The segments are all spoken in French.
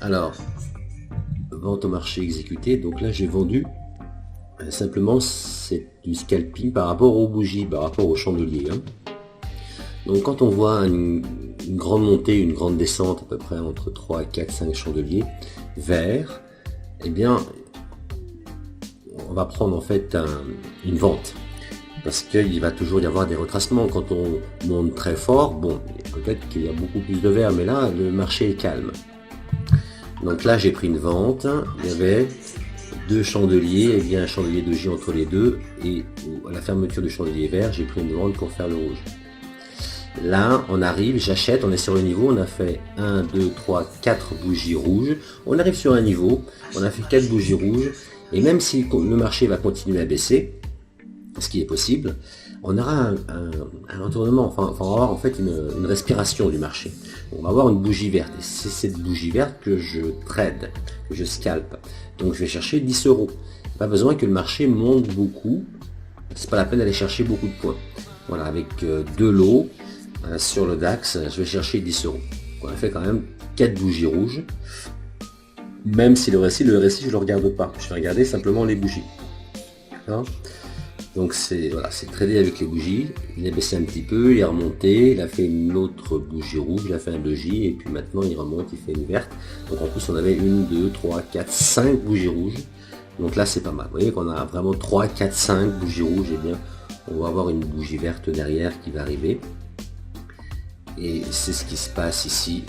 Alors, vente au marché exécuté, donc là j'ai vendu, simplement c'est du scalping par rapport aux bougies, par rapport aux chandeliers. Donc quand on voit une grande montée, une grande descente, à peu près entre 3, 4, 5 chandeliers verts, eh bien on va prendre en fait une vente. Parce qu'il va toujours y avoir des retracements. Quand on monte très fort, bon, peut-être qu'il y a beaucoup plus de verre, mais là, le marché est calme. Donc là, j'ai pris une vente. Il y avait deux chandeliers, il y a un chandelier de J entre les deux, et à la fermeture du chandelier vert, j'ai pris une vente pour faire le rouge. Là, on arrive, j'achète, on est sur le niveau, on a fait 1, 2, 3, 4 bougies rouges. On arrive sur un niveau, on a fait 4 bougies rouges, et même si le marché va continuer à baisser, ce qui est possible, on aura un retournement, enfin on va avoir en fait une respiration du marché. On va avoir une bougie verte, et c'est cette bougie verte que je trade, que je scalpe. Donc je vais chercher 10 euros. Pas besoin que le marché monte beaucoup, c'est pas la peine d'aller chercher beaucoup de points. Voilà, avec deux lots sur le DAX, je vais chercher 10 euros. On a fait quand même 4 bougies rouges, même si le RSI je le regarde pas, je vais regarder simplement les bougies. D'accord ? Donc c'est voilà, c'est tradé avec les bougies. Il a baissé un petit peu, il est remonté, il a fait une autre bougie rouge, il a fait un doji, et puis maintenant il remonte, il fait une verte. Donc en plus on avait 1, 2, 3, 4, 5 bougies rouges. Donc là c'est pas mal. Vous voyez qu'on a vraiment 3, 4, 5 bougies rouges, et bien on va avoir une bougie verte derrière qui va arriver. Et c'est ce qui se passe ici.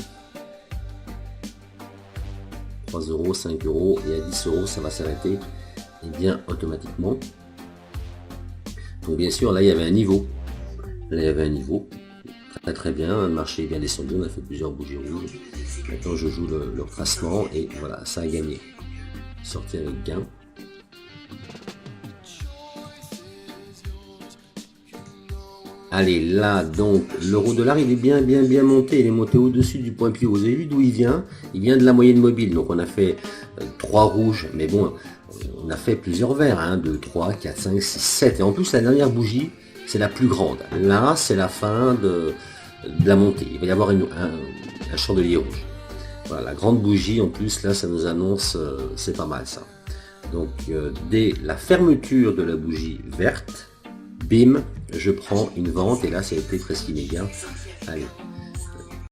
3 euros, 5 euros, et à 10 euros ça va s'arrêter, et bien automatiquement. Donc bien sûr, là il y avait un niveau. Là il y avait un niveau. Très très bien, le marché est bien descendu, on a fait plusieurs bougies rouges. Maintenant je joue le retracement et voilà, ça a gagné. Sorti avec gain. Allez, là donc l'euro-dollar il est bien monté, il est monté au-dessus du point pivot. Vous avez vu d'où il vient? Il vient de la moyenne mobile. Donc on a fait 3 rouges, mais bon, on a fait plusieurs verts, 1, 2, 3, 4, 5, 6, 7. Et en plus la dernière bougie, c'est la plus grande. Là, c'est la fin de la montée. Il va y avoir un chandelier rouge. Voilà, la grande bougie en plus, là, ça nous annonce, c'est pas mal ça. Donc dès la fermeture de la bougie verte, bim, je prends une vente, et là ça a été presque immédiat. Allez,